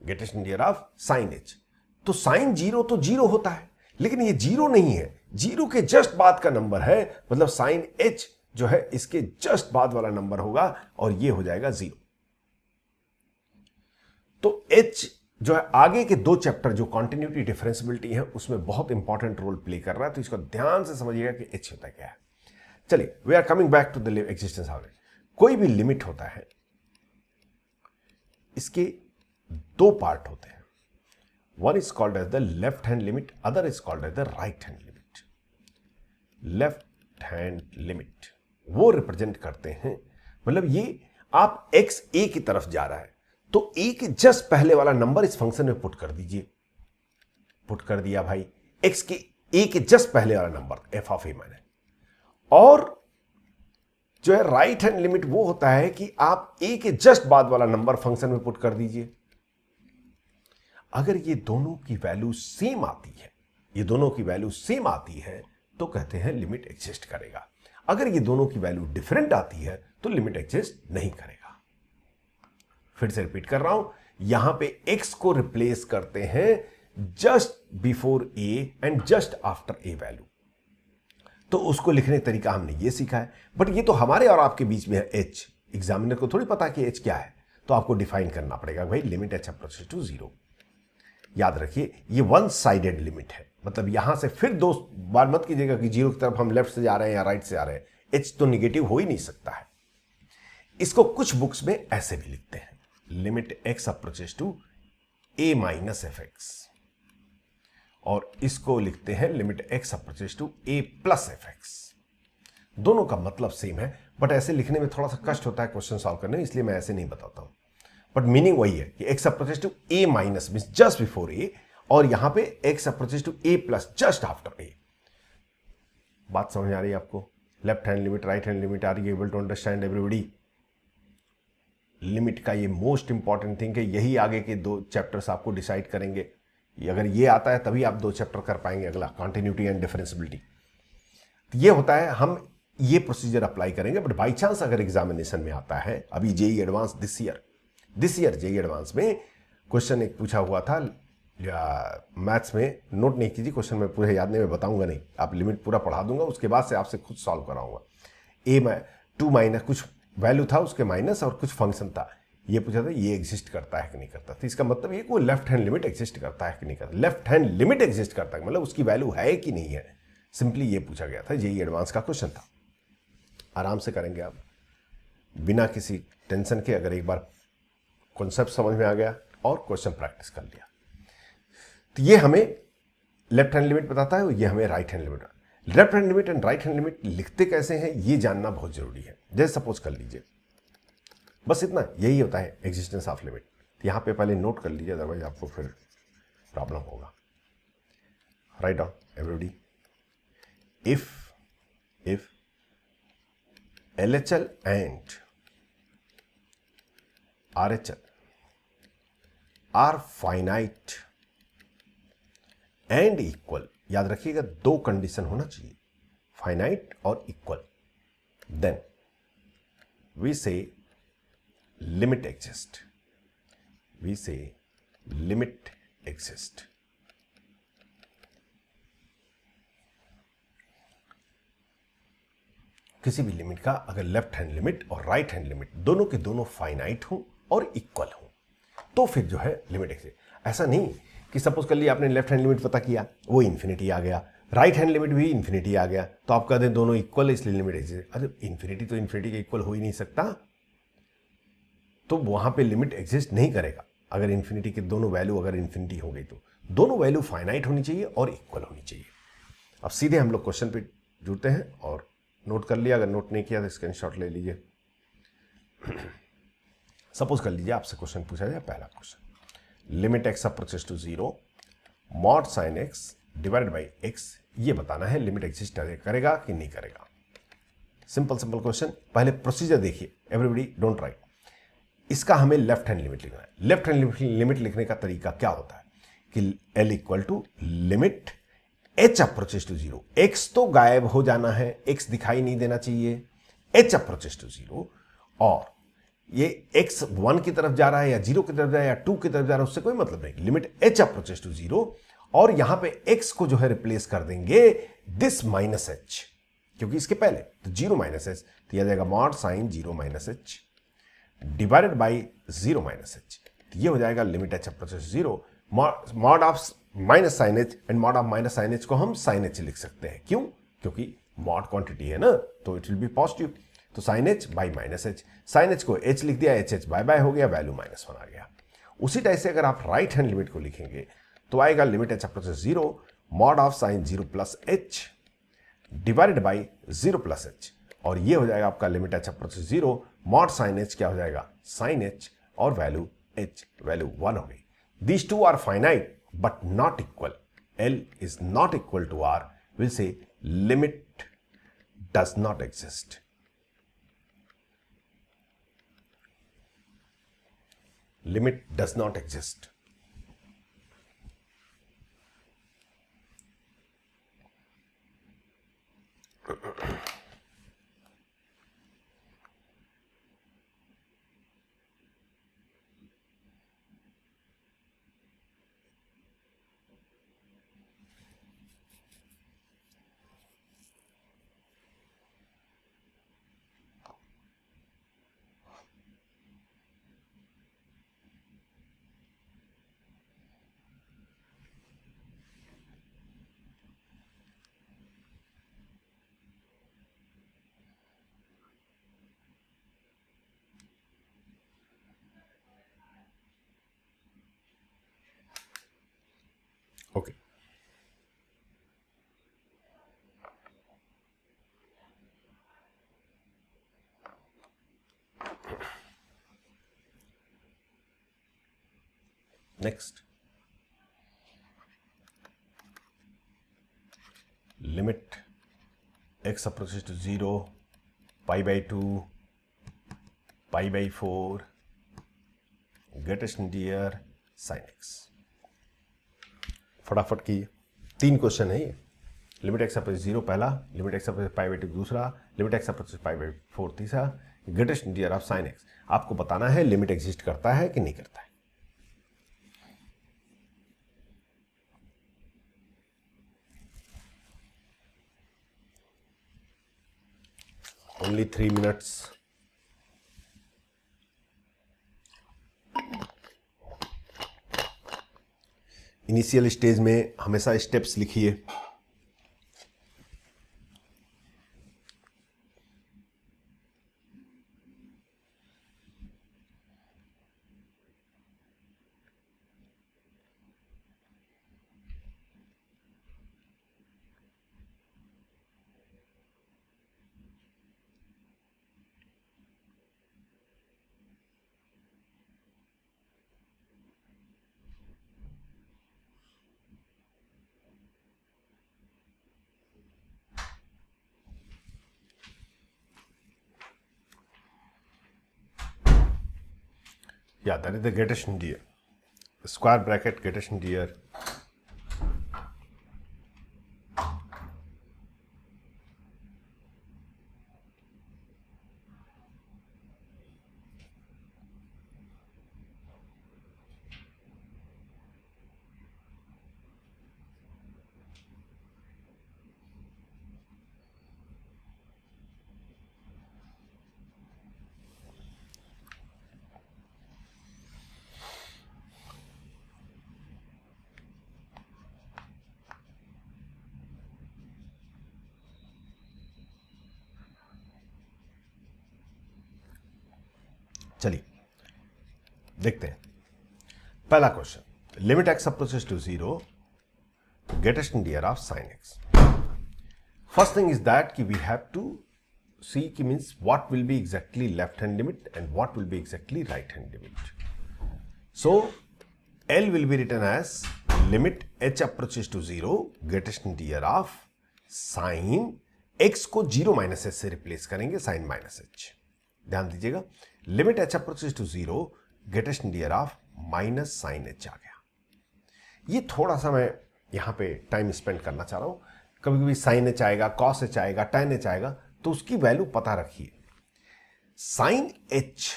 Greatest integer of sine H, तो साइन 0 तो 0 होता है, लेकिन ये 0 नहीं है, 0 के जस्ट बाद का नंबर है, मतलब साइन एच जो है इसके जस्ट बाद वाला नंबर होगा और ये हो जाएगा 0। तो H जो है आगे के 2 चैप्टर जो कॉन्टिन्यूटी डिफरेंशियबिलिटी है उसमें बहुत इंपॉर्टेंट रोल प्ले कर रहा है, तो इसको ध्यान से समझिएगा कि H होता क्या है। चलिए, we are coming back to the existence of H। कोई भी लिमिट होता है, इसके 2 पार्ट होते हैं, one is called as the left hand limit, other is called as the right hand limit. Left hand limit वो रिप्रेजेंट करते हैं, मतलब ये आप x a की तरफ जा रहा है तो a के जस्ट पहले वाला नंबर इस फंक्शन में पुट कर दीजिए। पुट कर दिया भाई, x के a के जस्ट पहले वाला नंबर f ऑफ a मैंने। और जो है राइट हैंड लिमिट वो होता है कि आप a के जस्ट बाद वाला नंबर फंक्शन में पुट कर दीजिए। अगर ये दोनों की वैल्यू सेम आती है, ये दोनों की वैल्यू सेम आती है तो कहते हैं लिमिट एग्जिस्ट करेगा। अगर ये दोनों की वैल्यू डिफरेंट आती है तो लिमिट एग्जिस्ट नहीं करेगा। फिर से रिपीट कर रहा हूं, यहां पे x को रिप्लेस करते हैं just before a and just after a value. तो उसको लिखने का तरीका हमने ये सीखा है, बट ये तो हमारे और आपके बीच में है h। एग्जामिनर को थोड़ी पता कि h क्या है, तो आपको डिफाइन करना पड़ेगा भाई लिमिट h अप्रोचेस टू 0। याद रखिए ये वन साइडेड लिमिट है, मतलब यहां से फिर 2 बार मत कीजिएगा कि 0 की तरफ हम लेफ्ट से जा रहे हैं या राइट से आ रहे हैं। h तो निगेटिव हो ही नहीं सकता है। इसको कुछ बुक्स में ऐसे भी लिखते हैं, limit x approaches to a minus F X, और इसको लिखते हैं limit x approaches to a plus F X. दोनों का मतलब सेम है, बट ऐसे लिखने में थोड़ा सा कष्ट होता है क्वेश्चन सॉल्व करने में, इसलिए मैं ऐसे नहीं बताता हूं। बट मीनिंग वही है कि x approaches to a minus means just before a, और यहां पे x approaches to a plus just after a। बात समझ आ रही है आपको? Left hand limit, right hand limit, are you able to understand everybody? Limit का ये मोस्ट इंपॉर्टेंट थिंग है, यही आगे के 2 चैप्टर्स आपको डिसाइड करेंगे। अगर ये आता है तभी आप 2 चैप्टर कर पाएंगे, अगला कॉन्टिन्यूटी एंड डिफरेंशियबिलिटी। तो ये होता है, हम ये प्रोसीजर अप्लाई करेंगे, बट बाई चांस अगर एग्जामिनेशन में आता है, अभी JEE advance this year JEE advance में क्वेश्चन एक पूछा हुआ था या मैथ्स में, नोट नहीं कीजिए, क्वेश्चन में पूरे याद नहीं, मैं बताऊंगा नहीं, आप लिमिट पूरा पढ़ा दूंगा, उसके बाद से आपसे खुद सॉल्व कराऊंगा। a 2 माइनस कुछ वैल्यू था उसके माइनस और कुछ फंक्शन था, ये पूछा था ये एग्जिस्ट करता है कि नहीं करता। तो इसका मतलब ये कोई लेफ्ट हैंड लिमिट एग्जिस्ट करता है कि नहीं करता। लेफ्ट हैंड लिमिट एग्जिस्ट करता है मतलब उसकी वैल्यू है कि नहीं है, सिंपली ये पूछा गया था, जेई एडवांस का क्वेश्चन था। आराम से करेंगे आप बिना किसी टेंशन के, अगर एक बार कॉन्सेप्ट समझ में आ गया और क्वेश्चन प्रैक्टिस कर लिया, तो ये हमें लेफ्ट हैंड लिमिट बताता है, ये हमें right hand limit. Left hand limit and right hand limit लिखते कैसे हैं ये जानना बहुत जरूरी है। जैसे सपोज कर लीजिए, बस इतना, यही होता है एग्जिस्टेंस ऑफ लिमिट। यहां पे पहले नोट कर लीजिए, अदरवाइज आपको फिर प्रॉब्लम होगा। Write down everybody, if LHL and RHL are finite and equal, याद रखिएगा 2 कंडीशन होना चाहिए, फाइनाइट और इक्वल, then we say limit exist, we say limit exist. किसी भी लिमिट का अगर लेफ्ट हैंड लिमिट और राइट हैंड लिमिट दोनों के दोनों फाइनाइट हो और इक्वल हो तो फिर जो है लिमिट एग्जिस्ट। ऐसा नहीं कि सपोज कर लिया आपने लेफ्ट हैंड लिमिट पता किया, वो इन्फिनिटी आ गया, राइट हैंड लिमिट भी इन्फिनिटी आ गया, तो आप कहते हैं दोनों इक्वल है इसलिए लिमिट एग्जिस्ट। अरे इन्फिनिटी तो इन्फिनिटी के इक्वल हो ही नहीं सकता, तो वहां पे लिमिट एग्जिस्ट नहीं करेगा। अगर इन्फिनिटी के दोनों वैल्यू अगर इन्फिनिटी हो गई तो दोनों वैल्यू फाइनाइट होनी चाहिए और इक्वल होनी चाहिए। अब सीधे हम लोग क्वेश्चन पे जुड़ते हैं और नोट कर लिया, अगर नोट नहीं किया तो स्क्रीनशॉट ले लीजिए। सपोज कर लीजिए आपसे क्वेश्चन पूछा जाए, पहला question, limit x approaches to 0 mod sine x divided by x, ये बताना है लिमिट एग्जिस्ट करेगा कि नहीं करेगा। Simple question. पहले प्रोसीजर देखिए, एवरीबडी डोंट राइट। इसका हमें लेफ्ट हैंड लिमिट लिखना है। लेफ्ट हैंड लिमिट लिखने का तरीका क्या होता है कि L equal to limit H approaches to zero. X तो गायब हो जाना है, X दिखाई नहीं देना चाहिए, H अप्रोचेस टू जीरो, और ये X 1 की तरफ जा रहा है या 0 की तरफ जा रहा है या 2 की तरफ जा रहा है उससे कोई मतलब नहीं। Limit H approaches to zero, और यहां पे X को जो है रिप्लेस कर देंगे दिस माइनस H, क्योंकि इसके पहले तो 0 माइनस H, तो यह जाएगा mod sine 0 minus H divided by 0 minus H। तो ये हो जाएगा limit H approaches zero, mod of minus sine H, and mod of minus sine H को हम साइन H लिख सकते हैं। क्यों? क्योंकि मॉड क्वांटिटी है ना, तो इट विल बी पॉजिटिव। तो sine H by minus H, sine H को H लिख दिया, H बाय बाय हो गया, वैल्यू -1 आ गया। उसी टाइप से अगर आप राइट हैंड लिमिट को लिखेंगे तो आएगा limit H approaches zero, mod of sine 0 plus H divided by 0 plus H, और ये हो जाएगा आपका limit H approaches zero, mod sine H क्या हो जाएगा साइन H, और वैल्यू H, वैल्यू 1 हो गई। These two are finite but not equal. L is not equal to R. We'll say limit does not exist. Limit does not exist. Okay. Next. Limit x approaches to 0, pi by 2, pi by 4, greatest near sin x। फटाफट की 3 क्वेश्चन है ये। लिमिट एक्स अप्रोचेस 0 पहला, limit x approaches pi by 2 दूसरा, limit x approaches pi by 4 तीसरा, greatest near of sine x. आपको बताना है लिमिट एग्जिस्ट करता है कि नहीं करता है। Only 3 minutes. इनिशियल स्टेज में हमेशा स्टेप्स लिखिए। Yeah, that is the greatest near. Square bracket greatest near. चलिए देखते हैं पहला question. Limit x approaches to 0, greatest near of sin x। First thing is that कि वी हैव टू सी कि means what will be exactly left hand limit and what will be exactly right hand limit. So L will be written as limit h approaches to 0, greatest near of sin x को 0 माइनस एच से रिप्लेस करेंगे साइन माइनस एच। ध्यान दीजिएगा, limit h approaches to 0 greatest integer of minus sine h आ गया। ये थोड़ा सा मैं यहां पे टाइम स्पेंड करना चाह रहा हूं। कभी कभी साइन एच आएगा, कॉस एच आएगा, टैन एच आएगा, तो उसकी वैल्यू पता रखिए। Sine H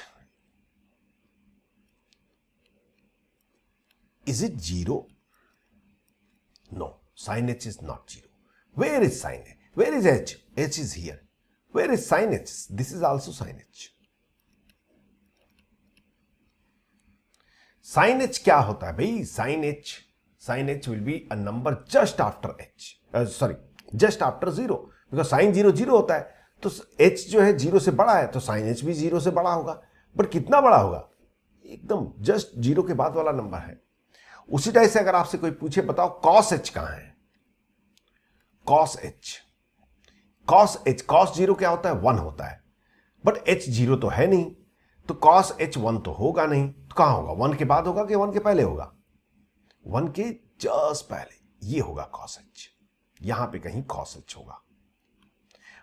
is it 0? No, sin h is not 0. Where is sin h? Where is h? H is here. Where is sin h? This is also sin h. Sin h क्या होता है भाई? Sin h will be a number just after h. Just after 0. Because sin 0 0 होता है, तो h जो है 0 से बड़ा है, तो sin h भी 0 से बड़ा होगा। बट कितना बड़ा होगा? एकदम जस्ट 0 के बाद वाला नंबर है। उसी टाइप से अगर आपसे कोई पूछे बताओ कॉस एच कहां है, कॉस एच, कॉस 0 क्या होता है? 1 होता है। बट एच 0 तो है नहीं, तो कॉस एच 1 तो होगा नहीं, तो कहां होगा? 1 के बाद होगा कि 1 के पहले होगा? 1 के जस्ट पहले। ये होगा कॉस एच, यहां पे कहीं कॉस एच होगा।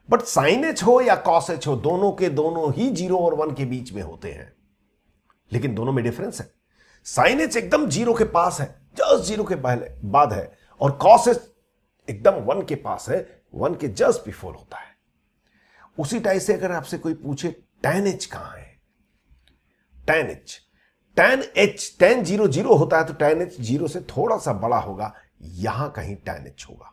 बट साइन एच हो या कॉस एच हो, दोनों के दोनों ही 0 और 1 के बीच में होते हैं, लेकिन दोनों में डिफरेंस है। साइन एच एकदम 0 के पास है, जस्ट 0 के पहले बाद है, और कॉस एच एकदम 1 के पास है, 1 के जस्ट बिफोर होता है। उसी टाइप से अगर आपसे कोई पूछे टैन एच कहां है, टैन एच, टैन 0 0 होता है, तो टैन एच 0 से थोड़ा सा बड़ा होगा, यहां कहीं टैन एच होगा।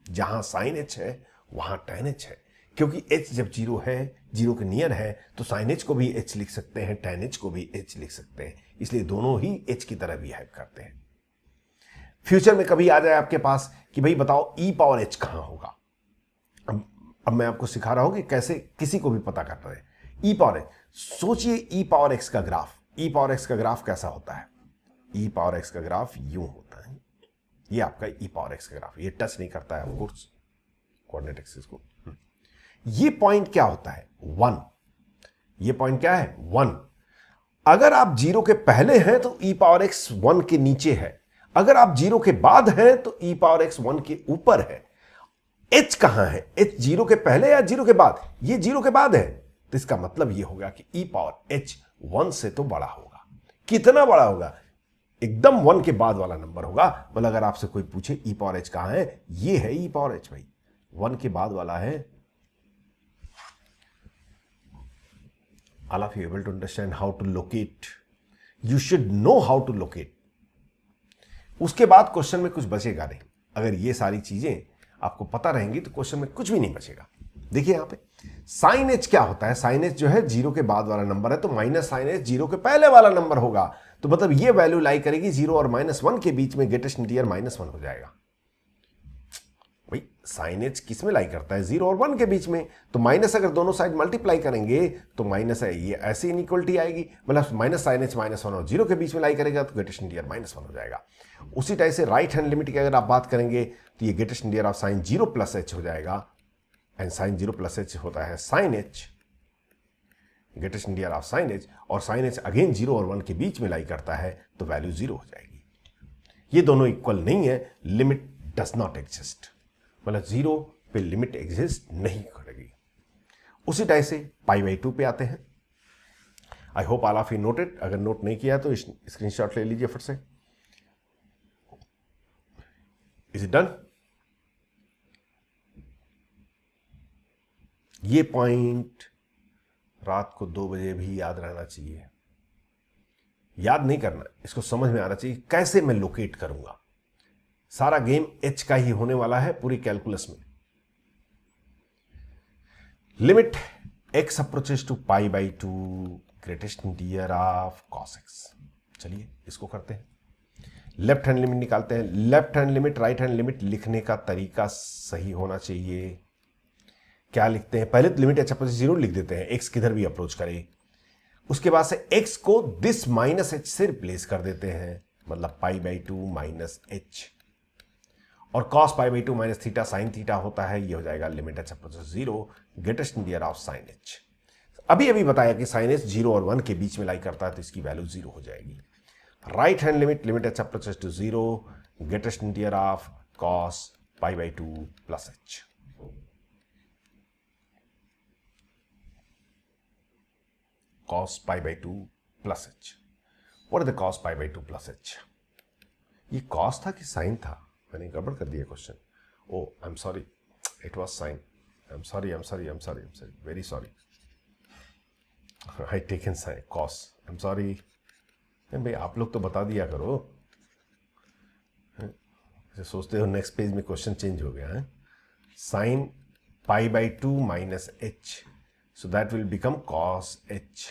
जहां साइन एच है वहां टैन एच है, क्योंकि h जब 0 है, 0 के नियर है, तो साइन एच को भी h लिख सकते हैं, टैन एच को भी h लिख सकते हैं, इसलिए दोनों ही h की तरह बिहेव करते हैं। फ्यूचर में कभी आ जाए आपके पास कि भाई बताओ e पावर h कहां होगा, अब मैं आपको सिखा रहा हूं कि कैसे किसी को भी पता करना है। e पावर h, सोचिए e पावर x का ग्राफ, e पावर x का ग्राफ कैसा होता है? e पावर x का ग्राफ यूं होता है, ये आपका e पावर x का ग्राफ, ये टच नहीं करता है ऑफकोर्स कोऑर्डिनेट एक्सिस को। ये पॉइंट क्या होता है? 1। ये पॉइंट क्या है? 1। अगर आप 0 के पहले हैं तो e पावर x 1 के नीचे है, अगर आप 0 के बाद हैं तो e पावर x 1 के ऊपर है। h कहां है? h 0 के पहले या 0 के बाद? ये 0 के बाद है, तो इसका मतलब ये होगा कि e पावर h 1 से तो बड़ा होगा। कितना बड़ा होगा? एकदम 1 के बाद वाला नंबर होगा। मतलब अगर आपसे कोई पूछे e पावर h कहां है, ये है e पावर h भाई, 1 के बाद वाला है। All of you able to understand how to locate? You should know how to locate. उसके बाद क्वेश्चन में कुछ बचेगा नहीं। अगर ये सारी चीजें आपको पता रहेंगी तो क्वेश्चन में कुछ भी नहीं बचेगा। देखिए यहां पे साइन एच क्या होता है? साइन एच जो है 0 के बाद वाला नंबर है, तो माइनस साइन एच 0 के पहले वाला नंबर होगा, तो मतलब ये वैल्यू लाई करेगी 0 और -1 के बीच में, ग्रेटेस्ट इंटीजर -1 हो जाएगा। भाई साइन एच किस में लाई करता है? 0 और 1 के बीच में, तो माइनस अगर दोनों साइड मल्टीप्लाई करेंगे तो माइनस है, ये ऐसे इनइक्वलिटी आएगी, मतलब माइनस साइन एच -1 और 0 के बीच में लाई करेगा तो ग्रेटेस्ट इंटीजर -1 हो जाएगा। उसी टाइप से राइट हैंड लिमिट की अगर आप बात करेंगे तो ये greatest integer of sine 0 plus H हो जाएगा, एंड साइन 0 प्लस एच होता है sine H, greatest integer of sine H, और साइन एच अगेन 0 और 1 के बीच में लाई करता है, तो वैल्यू 0 हो जाएगी। ये दोनों इक्वल नहीं है, लिमिट डज नॉट एग्जिस्ट, मतलब 0 पे लिमिट एग्जिस्ट नहीं करेगी। उसी टाइप से π/2 पे आते हैं। I hope all of you noted, अगर नोट नहीं किया तो स्क्रीनशॉट ले लीजिए फिर से। Is it done? ये पॉइंट रात को 2 बजे भी याद रहना चाहिए। याद नहीं करना, इसको समझ में आना चाहिए कैसे मैं लोकेट करूंगा। सारा गेम h का ही होने वाला है पूरी कैलकुलस में। Limit x approaches to π/2 greatest integer of cos x। चलिए इसको करते हैं, लेफ्ट हैंड लिमिट निकालते हैं। Left hand limit right hand limit लिखने का तरीका सही होना चाहिए। क्या लिखते हैं? पहले तो लिमिट h अप्रोचेस 0 लिख देते हैं, x किधर भी अप्रोच करे। उसके बाद से x को दिस -h से रिप्लेस कर देते हैं, मतलब π/2 -h, और cos π/2 minus theta sine theta होता है, ये हो जाएगा limit h approaches 0 greatest integer of sine h। अभी बताया कि साइन h 0 और 1 के बीच में लाई करता है, तो इसकी वैल्यू 0 हो जाएगी। Right hand limit h approaches to 0 greatest integer of cos π/2 plus h। cos pi by 2 plus h. What is the cos pi by 2 plus h? ये cos था कि sin था? मैंने गड़बड़ कर दिया question. Oh, I'm sorry. It was sin. I'm sorry. Very sorry. I taken sin cos. I'm sorry. भाई आप लोग तो बता दिया करो. सोचते हो नेक्स्ट पेज में क्वेश्चन चेंज हो गया है. Sign pi by 2 minus H, so that will become cos H.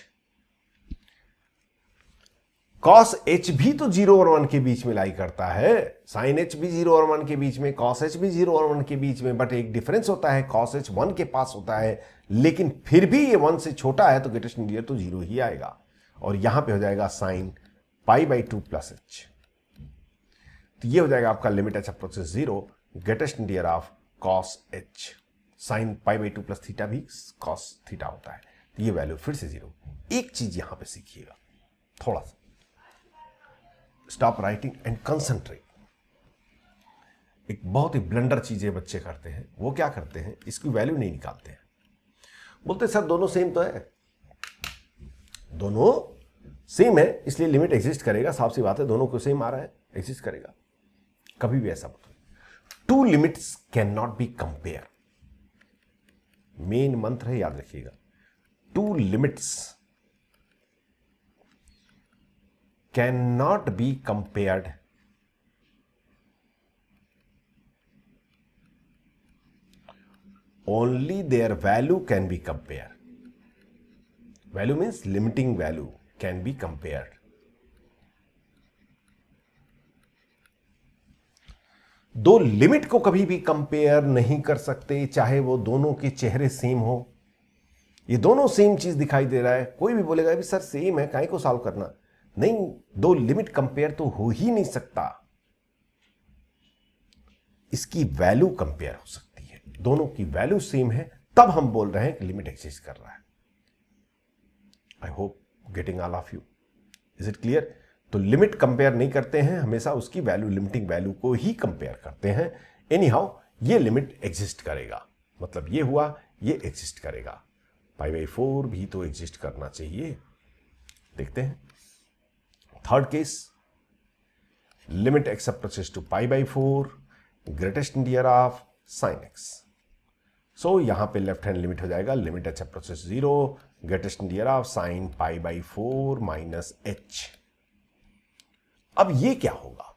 Cos H भी तो 0 और 1 के बीच में लाई करता है. साइन एच भी 0 और 1 के बीच में, कॉस एच भी 0 और 1 के बीच में. बट एक डिफरेंस होता है, कॉस एच 1 के पास होता है, लेकिन फिर भी ये 1 से छोटा है तो ग्रेटेस्ट इंटीजर तो 0 ही आएगा. और यहां पे हो जाएगा sign pi by 2 plus H. तो ये हो जाएगा आपका limit h approaches 0, greatest integer of cos H. Sign pi by 2 plus theta भी कॉस थीटा होता है. तो ये वैल्यू फिर से 0. एक चीज यहां पे सीखिएगा, थोड़ा सा स्टॉप राइटिंग एंड कंसंट्रेट. एक बहुत ही ब्लंडर चीजें बच्चे करते हैं. वो क्या करते हैं, इसकी वैल्यू नहीं निकालते हैं. बोलते सर दोनों सेम तो है. दोनों सेम है इसलिए लिमिट एग्जिस्ट करेगा. साफ सी बात है, दोनों को सेम आ रहा है, एग्जिस्ट करेगा. कभी भी ऐसा मत. To limits can not be compare. Main मंत्र है, याद रखिएगा. To limits cannot be compared only their value can be compared. Value means limiting value can be compared. दो लिमिट को कभी भी कंपेयर नहीं कर सकते, चाहे वो दोनों के चेहरे सेम हो. ये दोनों सेम चीज दिखाई दे रहा है, कोई भी बोलेगा भी सर सेम है, काहे को सॉल्व करना. नहीं, दो लिमिट कंपेयर तो हो ही नहीं सकता. इसकी वैल्यू कंपेयर हो सकती है. दोनों की वैल्यू सेम है, तब हम बोल रहे हैं कि लिमिट एग्जिस्ट कर रहा है. I hope getting all of you. Is it clear? तो लिमिट कंपेयर नहीं करते हैं, हमेशा उसकी वैल्यू, लिमिटिंग वैल्यू को ही कंपेयर करते हैं. एनी हाउ ये लिमिट एग्जिस्ट करेगा, मतलब ये हुआ, ये एग्जिस्ट करेगा. पाई बाई 4 भी तो एग्जिस्ट करना चाहिए. देखते हैं. Third case, limit x approaches to pi by 4, greatest integer of sine x. So यहां पे लेफ्ट हैंड लिमिट हो जाएगा, limit h approaches 0, greatest integer of sine pi by 4 minus h. अब ये क्या होगा,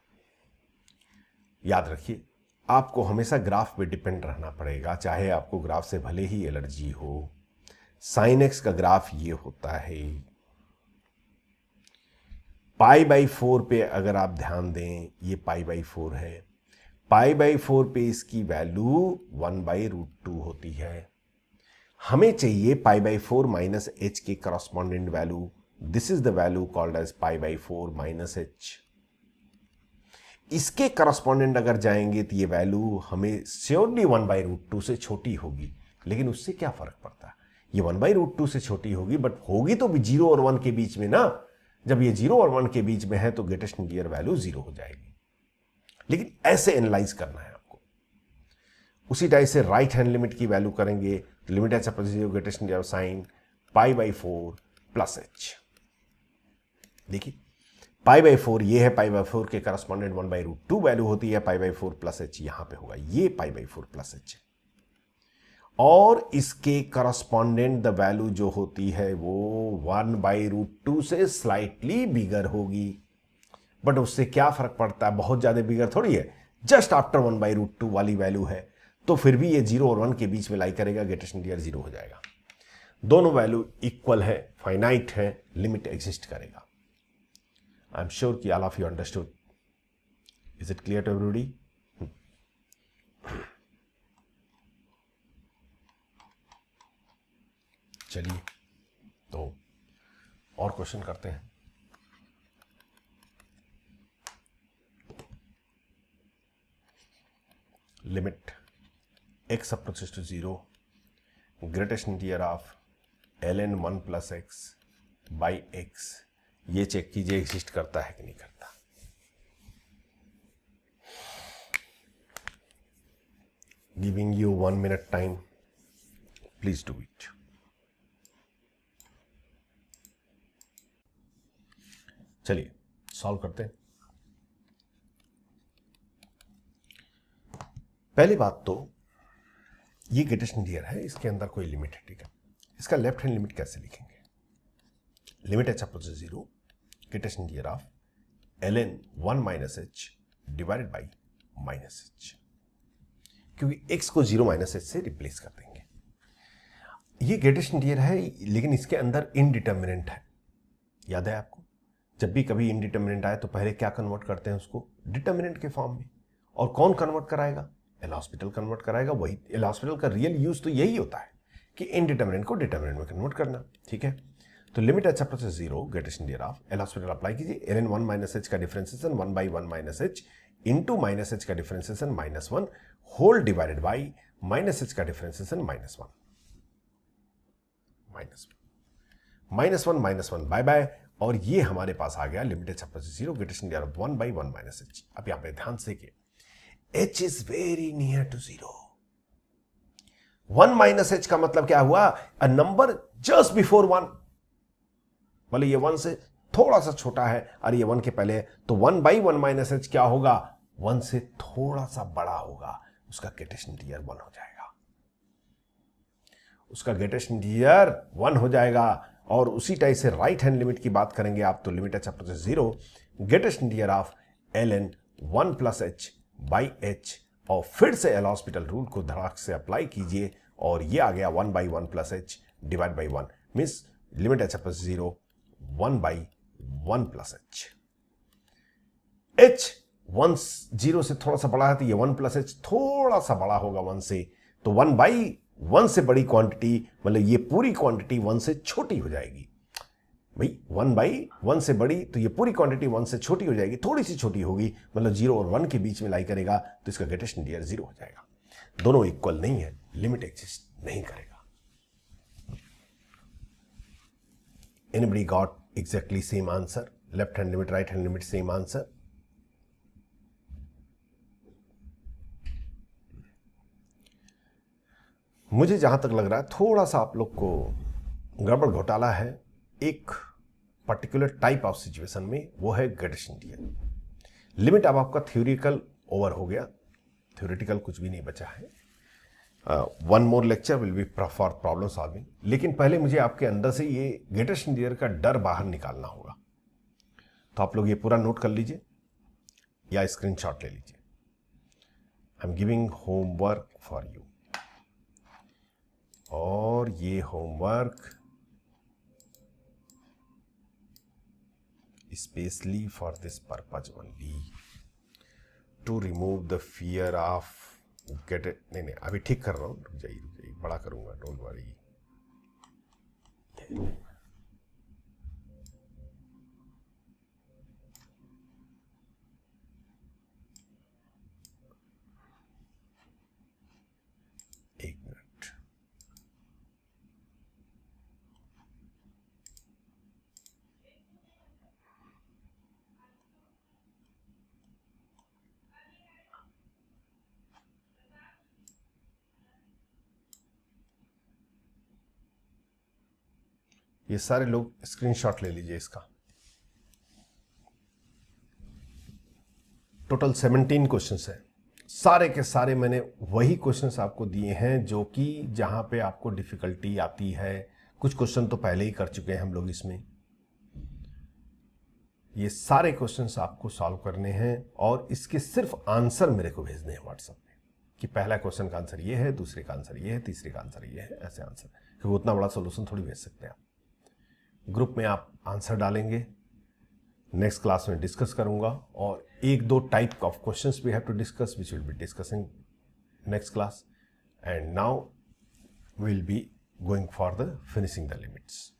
याद रखिए, आपको हमेशा ग्राफ पे डिपेंड रहना पड़ेगा, चाहे आपको ग्राफ से भले ही एलर्जी हो. साइन एक्स का ग्राफ ये होता है. पाई बाई 4 पे अगर आप ध्यान दें, ये पाई बाई 4 है. पाई बाई 4 पे इसकी वैल्यू 1/√2 होती है. हमें चाहिए पाई बाई 4 माइनस एच के corresponding value. This is the value called as pi by 4 minus H. इसके करस्पॉन्डेंट अगर जाएंगे तो ये वैल्यू हमें श्योरली 1/√2 से छोटी होगी. लेकिन उससे क्या फर्क पड़ता है, ये 1/√2 से छोटी होगी, बट होगी तो भी 0 और 1 के बीच में ना. जब ये 0 और 1 के बीच में है तो ग्रेटेस्ट इंटीजर वैल्यू 0 हो जाएगी. लेकिन ऐसे एनालाइज करना है आपको. उसी टाइप से राइट हैंड लिमिट की वैल्यू करेंगे तो limit h approaches 0, greatest integer of sine pi by 4 plus H. देखिए पाई बाई 4 ये है, पाई बाई 4 के करस्पॉन्डेंट 1/√2 वैल्यू होती है. पाई बाई 4 प्लस एच यहां पे होगा, ये पाई बाई 4 प्लस एच है. और इसके करस्पॉन्डेंट द वैल्यू जो होती है वो 1/√2 से स्लाइटली बिगर होगी. बट उससे क्या फर्क पड़ता है, बहुत ज्यादा बिगर थोड़ी है, जस्ट आफ्टर 1/√2 वाली वैल्यू है. तो फिर भी ये 0 और 1 के बीच में लाई करेगा, ग्रेटेस्ट इंटीजर 0 हो जाएगा. दोनों वैल्यू इक्वल है, फाइनाइट है, लिमिट एग्जिस्ट करेगा. आई एम श्योर कि all of you understood. Is it clear to everybody? चलिए तो और क्वेश्चन करते हैं. Limit x approaches to 0, greatest integer of ln 1 plus x by x. ये चेक कीजिए एग्जिस्ट करता है कि नहीं करता. Giving you 1 minute time, please do it. चलिए सॉल्व करते हैं। पहली बात तो ये ग्रेटेस्ट इंटीजर है, इसके अंदर कोई लिमिट है, ठीक है। इसका लेफ्ट हैंड लिमिट कैसे लिखेंगे? Limit h approaches 0 greatest integer of ln 1 minus h divided by minus h, क्योंकि x को 0 माइनस h से रिप्लेस कर देंगे। ये ग्रेटेस्ट इंटीजर है, लेकिन इसके अंदर इनडिटर्मिनेंट है। याद है आपको, जब भी कभी इनडिटर्मिनेंट आए तो पहले क्या कन्वर्ट करते हैं उसको? डिटर्मिनेंट के फॉर्म में। और कौन कन्वर्ट कराएगा? एल हॉस्पिटल कन्वर्ट कराएगा। वही एल हॉस्पिटल का रियल यूज तो यही होता है कि इनडिटर्मिनेंट को डिटर्मिनेंट में कन्वर्ट करना, ठीक है। तो limit h approaches 0 greatest integer of L'Hopital apply कीजिए। ln 1 माइनस h का differentiation 1 by 1 minus h into minus h का differentiation minus 1 whole divided by minus h का differentiation minus 1 minus 1 by by. और ये हमारे पास आ गया limit h approaches 0 greatest integer of 1 by 1 minus h। अब यहां पे ध्यान से देखिए, h is very near to 0। 1 minus h का मतलब क्या हुआ? A number just before 1। बोले ये 1 से थोड़ा सा छोटा है और ये 1 के पहले है, तो 1 बाई 1 माइनस h क्या होगा? 1 से थोड़ा सा बड़ा होगा, उसका ग्रेटेस्ट इंटीजर 1 हो जाएगा। उसका ग्रेटेस्ट इंटीजर 1 हो जाएगा। और उसी टाइप से राइट हैंड लिमिट की बात करेंगे आप, तो limit h approaches 0 greatest integer of ln 1 plus h by h, और फिर से एल हॉस्पिटल रूल को धड़ाक से अप्लाई कीजिए और ये आ गया 1 by 1 plus h divide by 1 means limit h approaches 0 1 by 1 plus h। h 1 0 से थोड़ा सा बड़ा है तो ये 1 प्लस h थोड़ा सा बड़ा होगा 1 से, तो 1 बाई 1 से बड़ी क्वांटिटी मतलब ये पूरी क्वांटिटी 1 से छोटी हो जाएगी। भाई 1 बाई 1 से बड़ी तो ये पूरी क्वांटिटी 1 से छोटी हो जाएगी, थोड़ी सी छोटी होगी, मतलब 0 और 1 के बीच में लाई करेगा, तो इसका ग्रेटेस्ट इंटीजर 0 हो जाएगा। दोनों इक्वल नहीं है, लिमिट एग्जिस्ट नहीं करेगा। Anybody got exactly same answer? Left hand limit, right hand limit, same answer. मुझे जहां तक लग रहा है थोड़ा सा आप लोग को गड़बड़ घोटाला है एक पर्टिकुलर टाइप ऑफ सिचुएशन में, वो है ग्रेटेस्ट इंटीजर। लिमिट अब आपका थ्योरिटिकल ओवर हो गया, थ्योरिटिकल कुछ भी नहीं बचा है। 1 more lecture will be for problem solving, लेकिन पहले मुझे आपके अंदर से ये ग्रेटेस्ट इंटीजर का डर बाहर निकालना होगा। तो आप लोग ये पूरा नोट कर लीजिए या स्क्रीनशॉट ले लीजिए। I am giving homework for you, और ये homework especially for this purpose only, to remove the fear of get it। नहीं अभी ठीक कर रहा हूं, रुक जाइए बड़ा करूंगा, डोंट वरी। एक मिनट। ये सारे लोग स्क्रीनशॉट ले लीजिए इसका। टोटल 17 क्वेश्चंस है, सारे के सारे मैंने वही क्वेश्चंस आपको दिए हैं जो कि जहां पे आपको डिफिकल्टी आती है। कुछ क्वेश्चन तो पहले ही कर चुके हैं हम लोग इसमें। ये सारे क्वेश्चंस आपको सॉल्व करने हैं और इसके सिर्फ आंसर मेरे को भेजने हैं व्हाट्सएप पे कि पहला क्वेश्चन का आंसर ये है, दूसरे का आंसर ये है, तीसरे का आंसर ये है, ऐसे आंसर। क्योंकि उतना बड़ा सोल्यूशन थोड़ी भेज सकते हैं आप। ग्रुप में आप आंसर डालेंगे, नेक्स्ट क्लास में डिस्कस करूंगा, और 1-2 type of questions we have to discuss which will be discussing next class, and now we will be going for the finishing the limits.